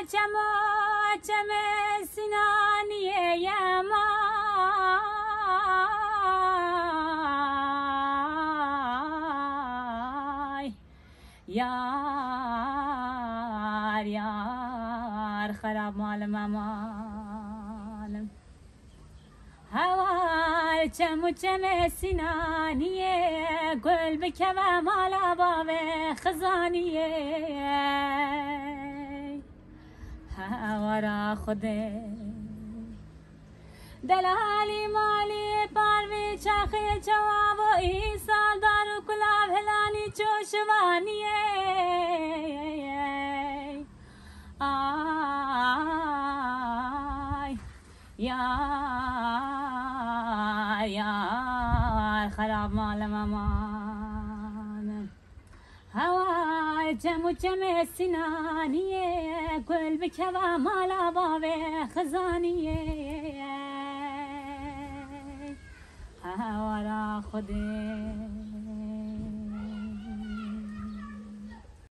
چم سینانی یمای یار یار خراب مال ممالم هوار چم سینانیه گل بکوه مالا باوه خزانیه هوارا خوده دلالی مالی پاروی چاخی جواب و ایسال دارو کلاب هلانی چوشوانیه آی یار یار خراب مال مامان هوای چم سینانیه گل بکوه مالا باوه خزانیه هوارا خوده